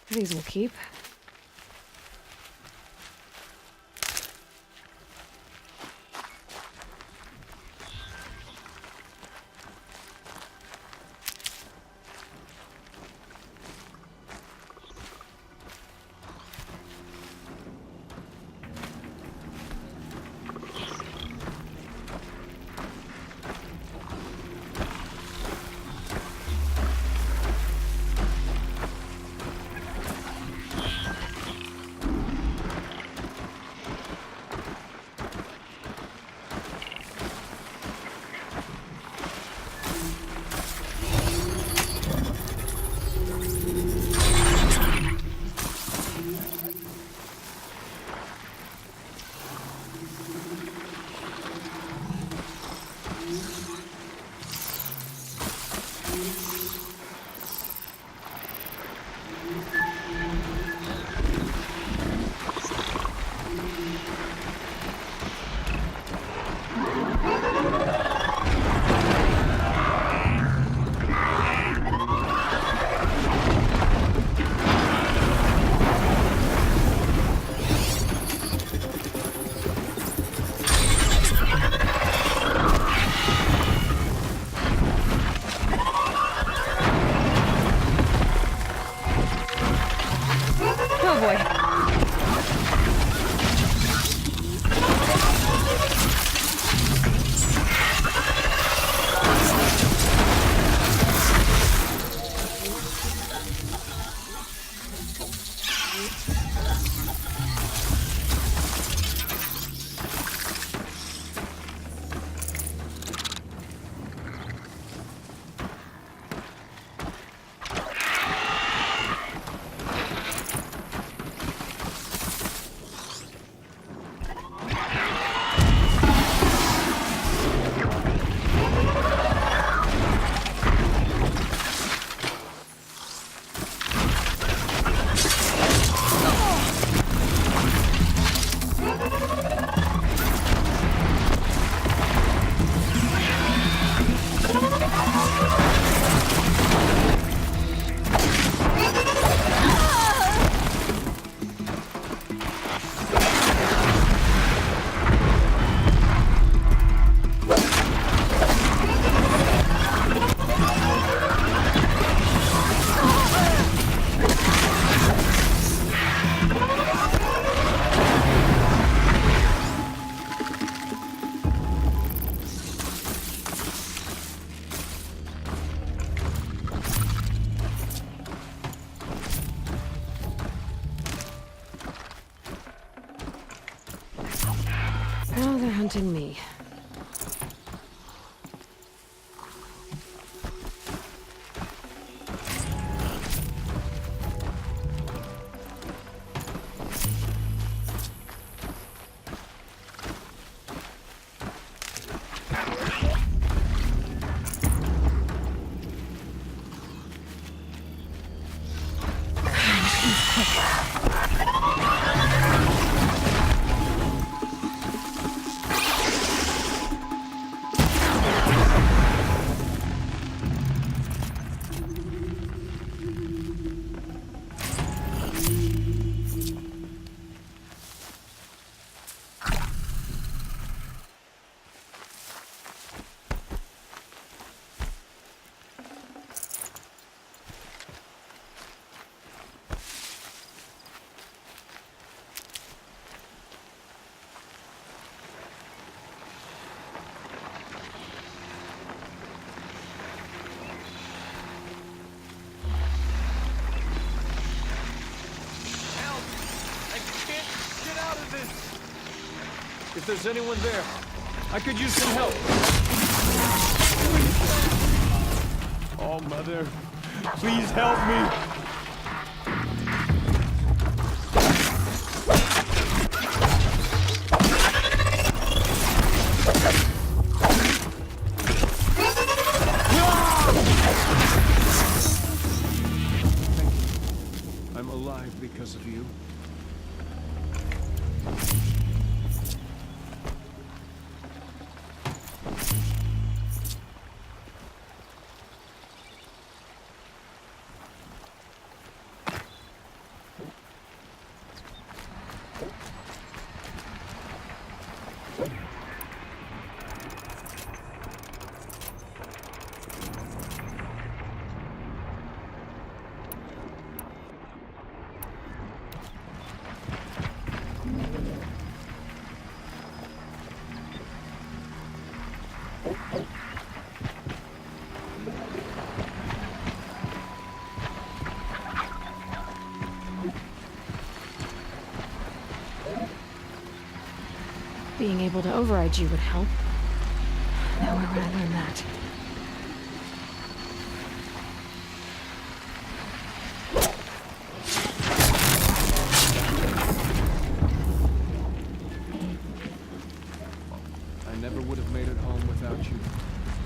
These will keep. Oh boy. Now they're hunting me. if there's anyone there. I could use some help. Oh, Mother, please help me. I'm alive because of you. Being able to override you would help. Now where would I learn that? I never would have made it home without you.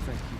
Thank you.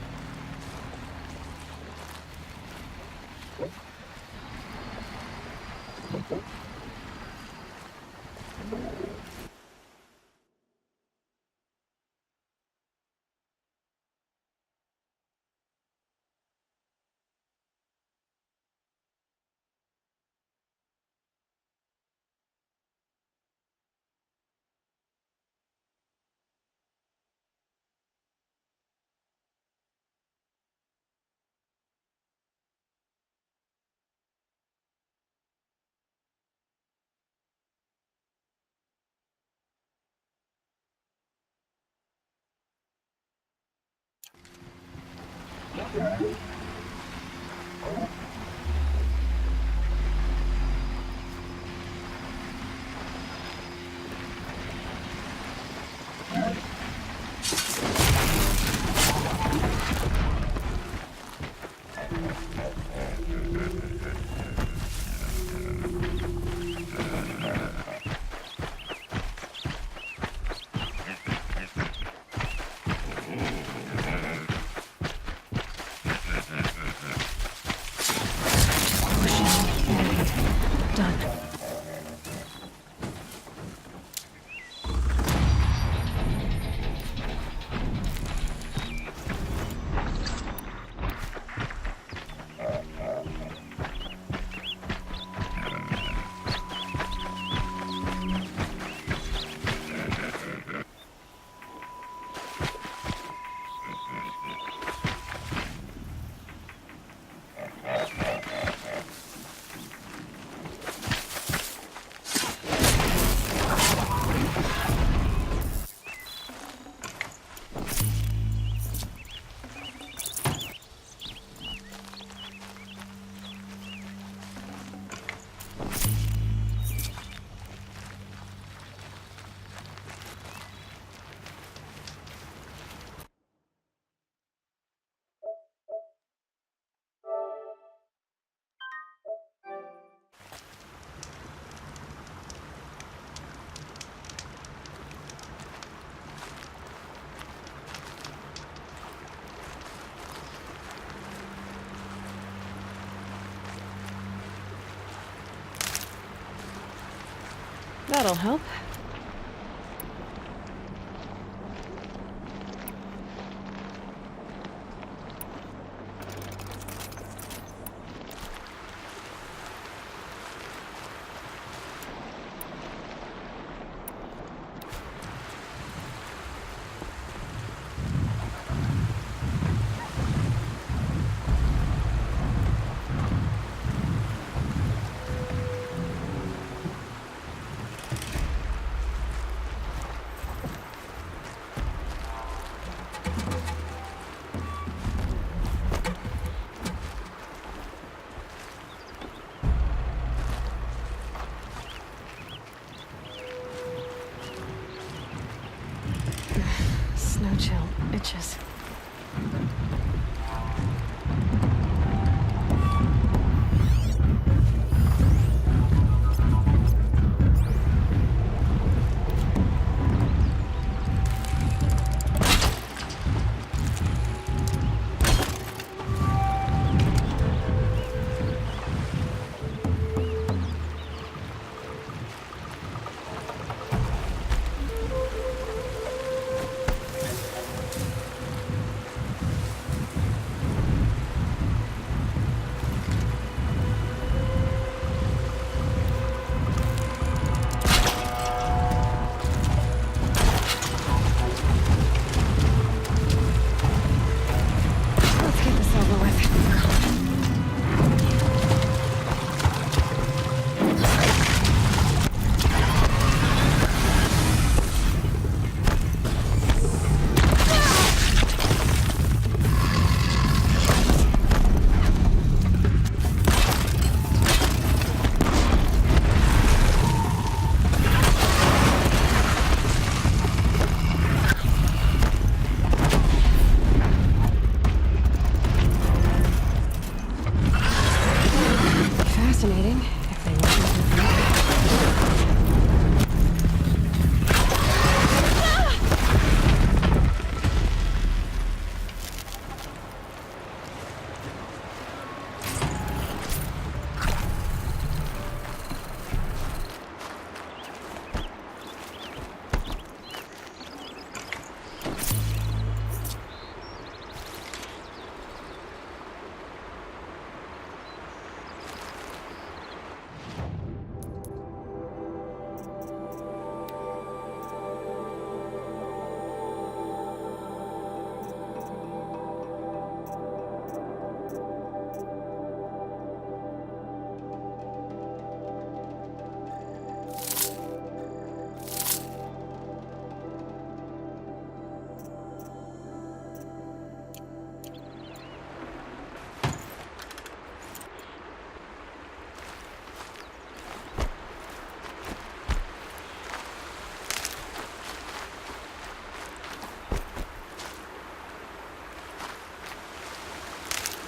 Done. That'll help. chill. Itches. Let's get this over with. Fascinating, if they weren't.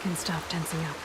Can stop tensing up.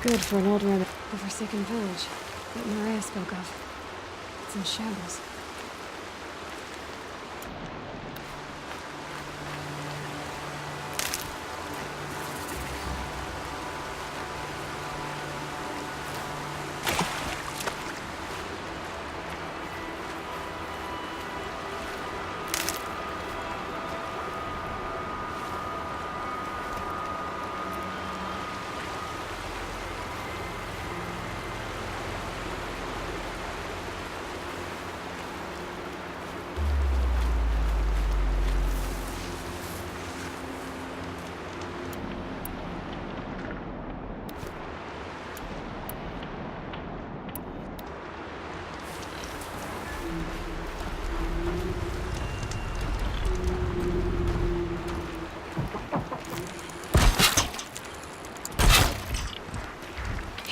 Good for an old remnant. The forsaken village that Maria spoke of. It's in shambles.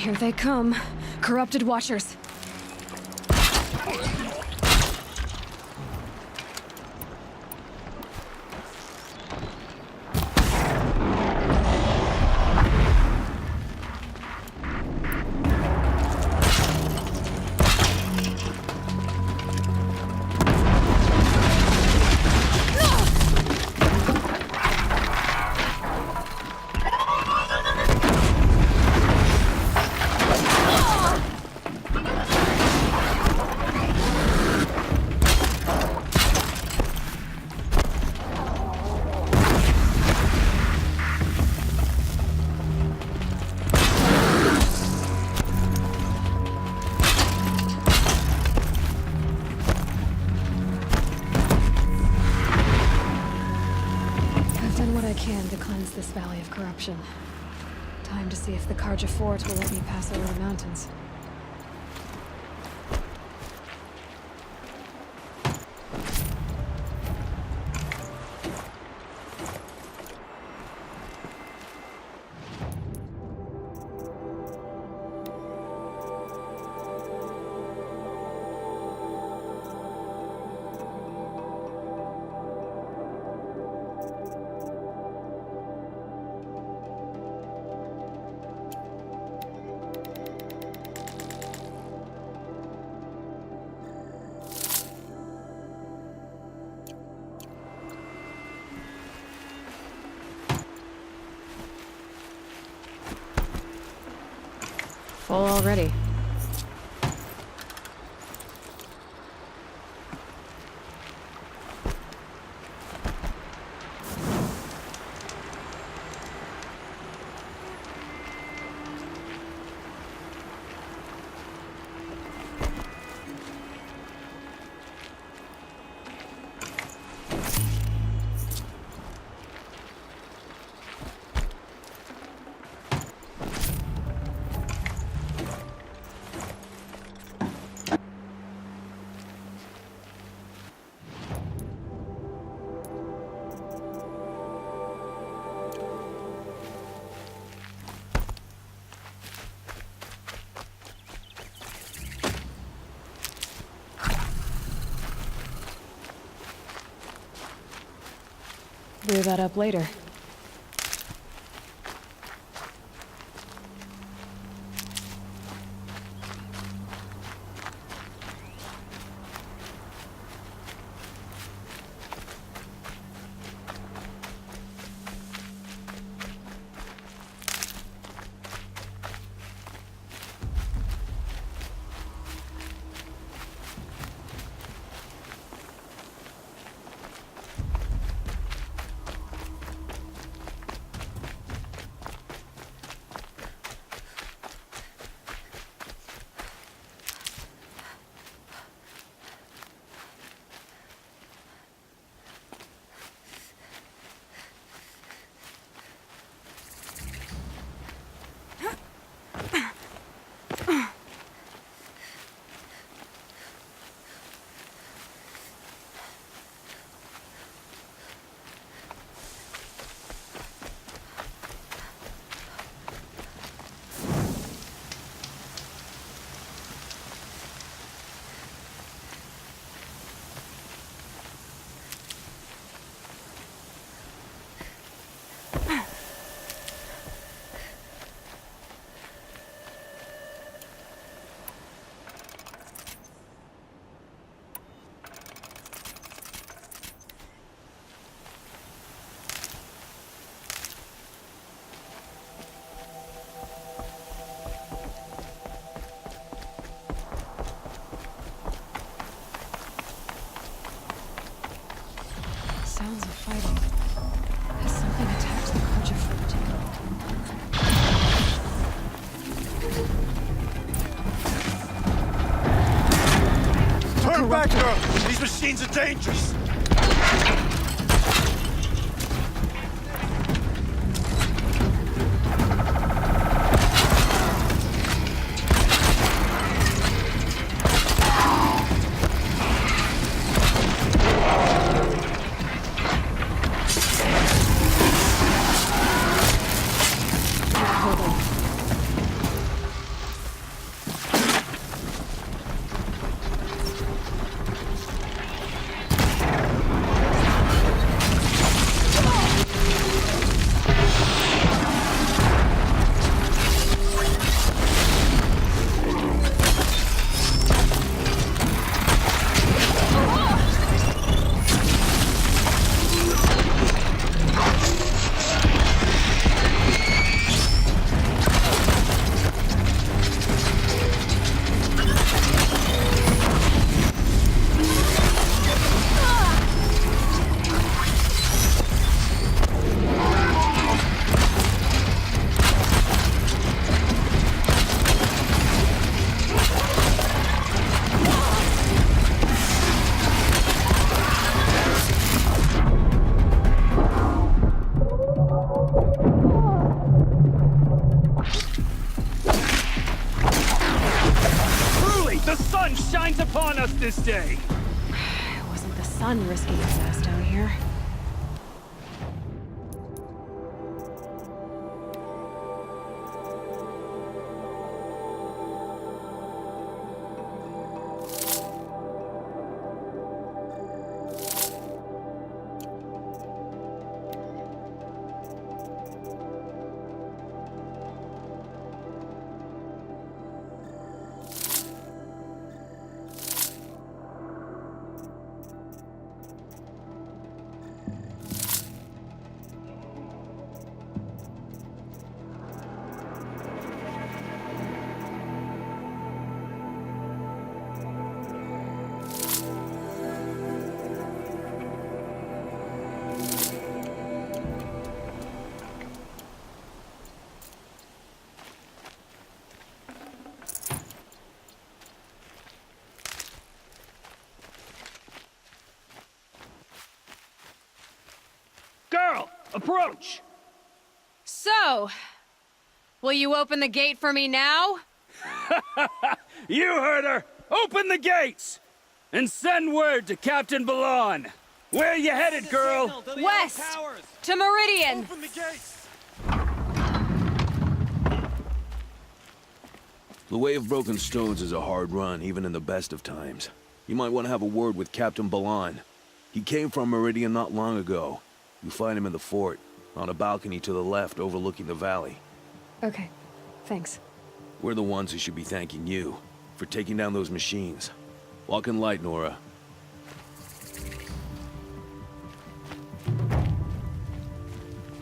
Here they come. Corrupted Watchers. To cleanse this valley of corruption. Time to see if the Carja Fort will let me pass over the mountains. Full already. Blew that up later. Sounds of fighting. Has something attacked the Carja Fort? Turn back, girl! These machines are dangerous! shines upon us this day. It wasn't the sun risking his ass down here. Girl, approach! So, will you open the gate for me now? You heard her! Open the gates! And send word to Captain Balan. Where you headed, girl? West! To Meridian! Open the gates! The Way of Broken Stones is a hard run, even in the best of times. You might want to have a word with Captain Balan. He came from Meridian not long ago. You find him in the fort, on a balcony to the left overlooking the valley. Okay, thanks. We're the ones who should be thanking you for taking down those machines. Walk in light, Nora.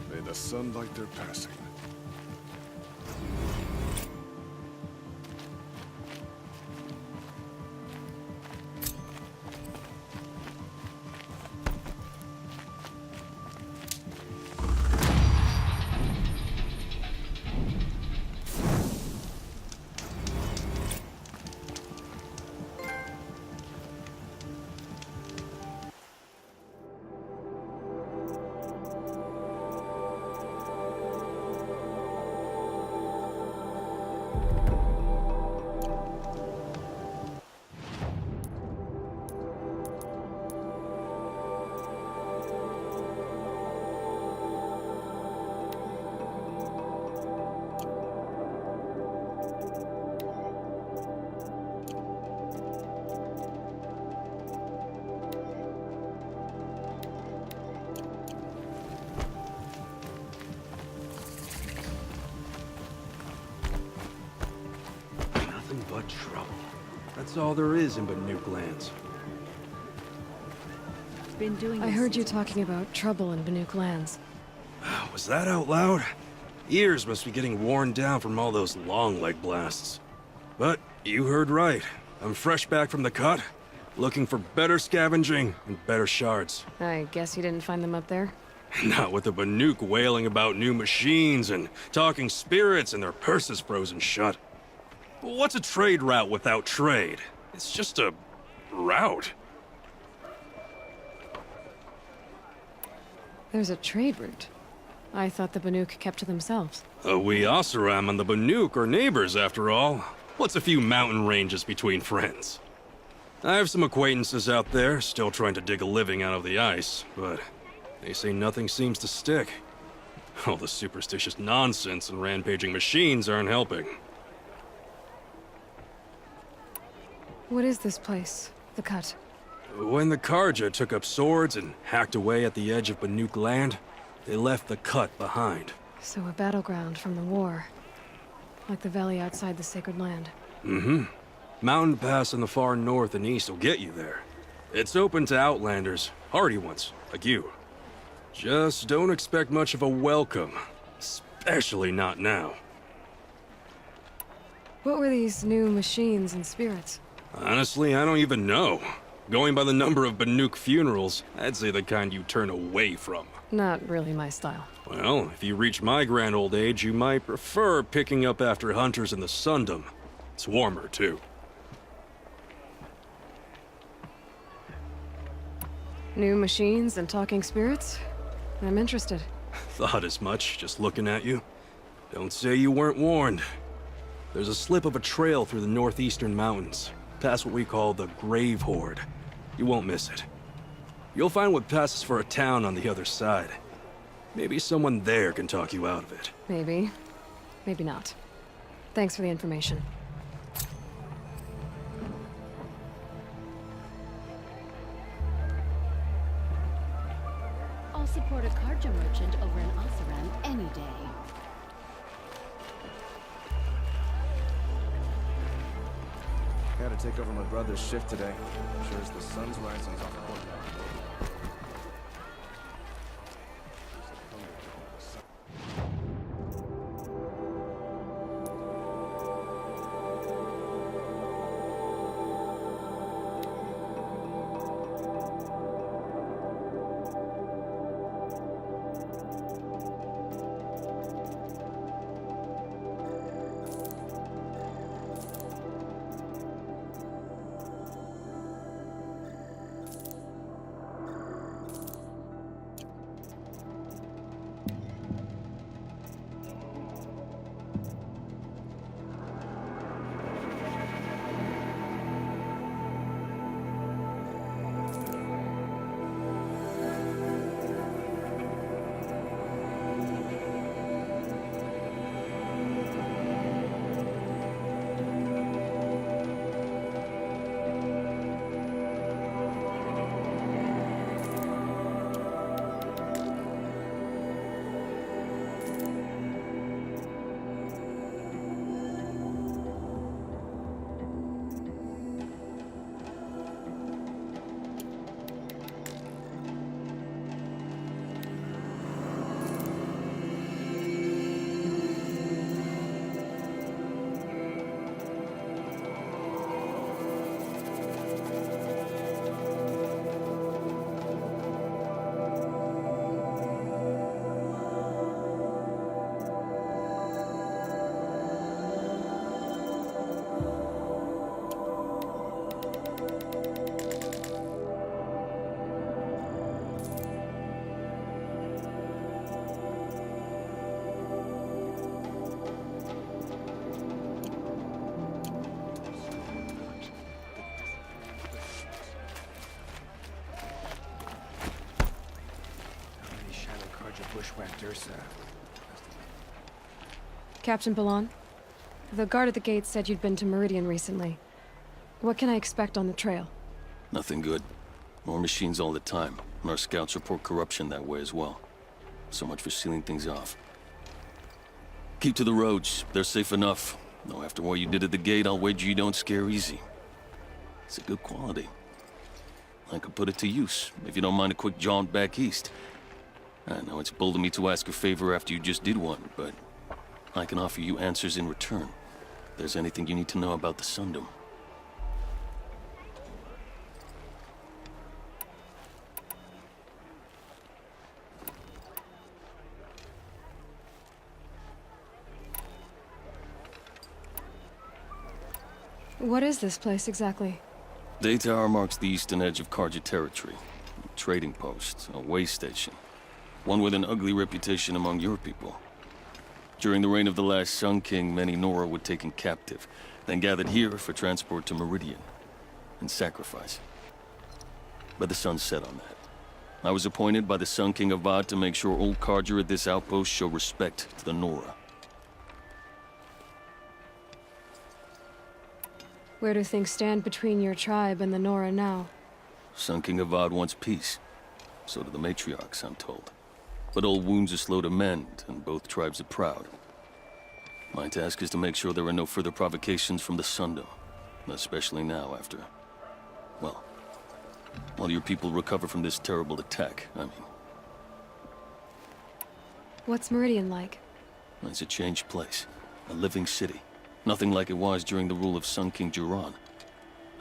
May the sun light their passing. Nothing but trouble. That's all there is in Banuk lands. I heard you talking about trouble in Banuk lands. Was that out loud? Ears must be getting worn down from all those long leg blasts. But you heard right. I'm fresh back from the cut, looking for better scavenging and better shards. I guess you didn't find them up there? Not with the Banuk wailing about new machines and talking spirits and their purses frozen shut. What's a trade route without trade? It's just a route. There's a trade route. I thought the Banuk kept to themselves. We Oseram and the Banuk are neighbors, after all. What's a few mountain ranges between friends? I have some acquaintances out there, still trying to dig a living out of the ice, but they say nothing seems to stick. All the superstitious nonsense and rampaging machines aren't helping. What is this place? The Cut? When the Karja took up swords and hacked away at the edge of Banuk land, they left the Cut behind. So a battleground from the war. Like the valley outside the Sacred Land. Mm-hmm. Mountain Pass in the far north and east will get you there. It's open to outlanders, hardy ones, like you. Just don't expect much of a welcome. Especially not now. What were these new machines and spirits? Honestly, I don't even know. Going by the number of Banuk funerals, I'd say the kind you turn away from. Not really my style. Well, if you reach my grand old age, you might prefer picking up after hunters in the Sundom. It's warmer, too. New machines and talking spirits? I'm interested. Thought as much, just looking at you. Don't say you weren't warned. There's a slip of a trail through the northeastern mountains. past what we call the Grave Hoard. You won't miss it. You'll find what passes for a town on the other side. Maybe someone there can talk you out of it. Maybe. Maybe not. Thanks for the information. I'll support a Karja merchant over in Oseram any day. Gotta take over my brother's shift today. Sure as the sun's rising off the courtyard. Bushwhacked Ursa. Captain Ballon, the guard at the gate said you'd been to Meridian recently. What can I expect on the trail? Nothing good. More machines all the time, and our scouts report corruption that way as well. So much for sealing things off. Keep to the roads. They're safe enough. Though after what you did at the gate, I'll wager you don't scare easy. It's a good quality. I could put it to use, if you don't mind a quick jaunt back east. I know it's bold of me to ask a favor after you just did one, but I can offer you answers in return. If there's anything you need to know about the Sundom. What is this place exactly? Daytower marks the eastern edge of Karja territory. A trading post, a way station. One with an ugly reputation among your people. During the reign of the last Sun King, many Nora were taken captive, then gathered here for transport to Meridian, and sacrifice. But the sun set on that. I was appointed by the Sun King Avad to make sure old Karja at this outpost show respect to the Nora. Where do things stand between your tribe and the Nora now? Sun King Avad wants peace. So do the matriarchs, I'm told. But old wounds are slow to mend, and both tribes are proud. My task is to make sure there are no further provocations from the Sundom. Especially now after... well, while your people recover from this terrible attack, I mean. What's Meridian like? It's a changed place. A living city. Nothing like it was during the rule of Sun King Jiran.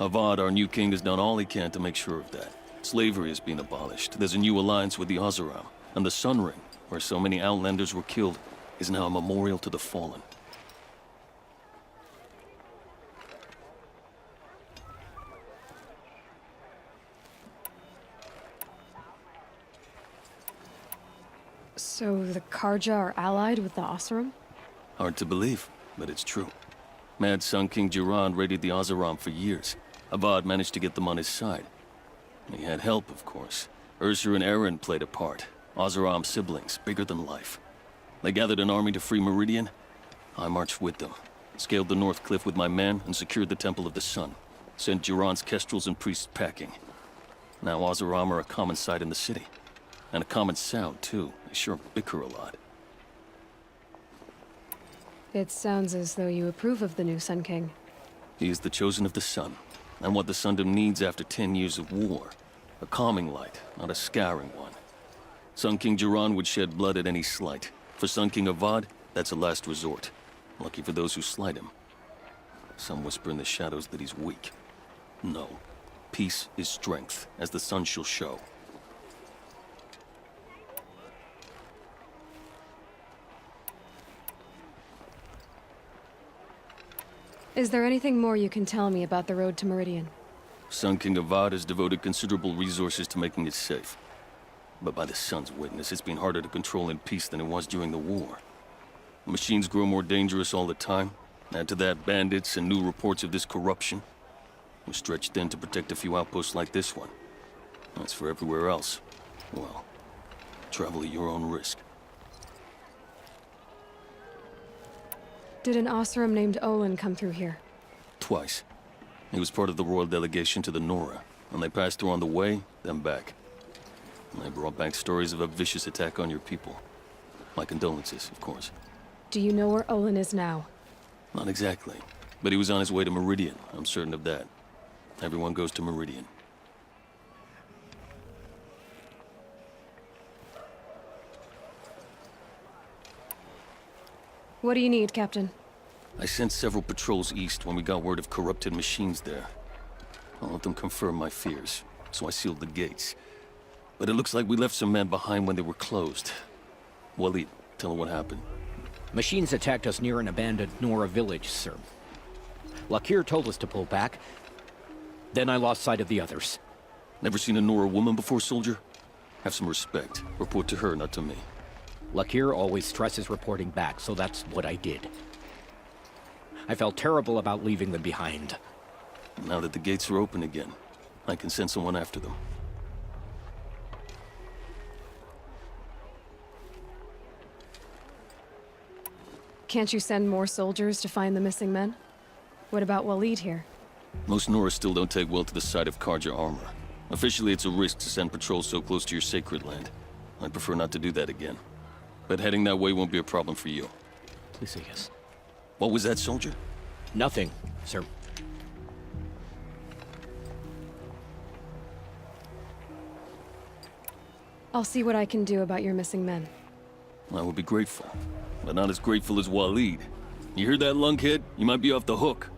Avad, our new king, has done all he can to make sure of that. Slavery has been abolished. There's a new alliance with the Oseram. And the Sun Ring, where so many Outlanders were killed, is now a memorial to the fallen. So the Karja are allied with the Oseram? Hard to believe, but it's true. Mad Sun King Jiran raided the Oseram for years, Avad managed to get them on his side. He had help, of course. Ursur and Eren played a part. Oseram siblings, bigger than life. They gathered an army to free Meridian. I marched with them, scaled the North Cliff with my men, and secured the Temple of the Sun. Sent Duran's kestrels and priests packing. Now Oseram are a common sight in the city. And a common sound, too. They sure bicker a lot. It sounds as though you approve of the new Sun King. He is the chosen of the Sun, and what the Sundom needs after 10 years of war. A calming light, not a scouring one. Sun King Duran would shed blood at any slight. For Sun King Avad, that's a last resort. Lucky for those who slight him. Some whisper in the shadows that he's weak. No. Peace is strength, as the sun shall show. Is there anything more you can tell me about the road to Meridian? Sun King Avad has devoted considerable resources to making it safe. But by the sun's witness, it's been harder to control in peace than it was during the war. The machines grow more dangerous all the time. Add to that bandits and new reports of this corruption. We're stretched thin to protect a few outposts like this one. As for everywhere else, well, travel at your own risk. Did an Oseram named Olin come through here? Twice. He was part of the royal delegation to the Nora, and they passed through on the way, then back. And they brought back stories of a vicious attack on your people. My condolences, of course. Do you know where Olin is now? Not exactly, but he was on his way to Meridian, I'm certain of that. Everyone goes to Meridian. What do you need, Captain? I sent several patrols east when we got word of corrupted machines there. I'll let them confirm my fears, so I sealed the gates. But it looks like we left some men behind when they were closed. Waleed, tell them what happened. Machines attacked us near an abandoned Nora village, sir. Lakir told us to pull back. Then I lost sight of the others. Never seen a Nora woman before, soldier? Have some respect. Report to her, not to me. Lakir always stresses reporting back, so that's what I did. I felt terrible about leaving them behind. Now that the gates are open again, I can send someone after them. Can't you send more soldiers to find the missing men? What about Waleed here? Most Nora still don't take well to the sight of Karja armor. Officially, it's a risk to send patrols so close to your sacred land. I'd prefer not to do that again. But heading that way won't be a problem for you. Please say yes. What was that, soldier? Nothing, sir. I'll see what I can do about your missing men. I would be grateful, but not as grateful as Waleed. You hear that, lunkhead? You might be off the hook.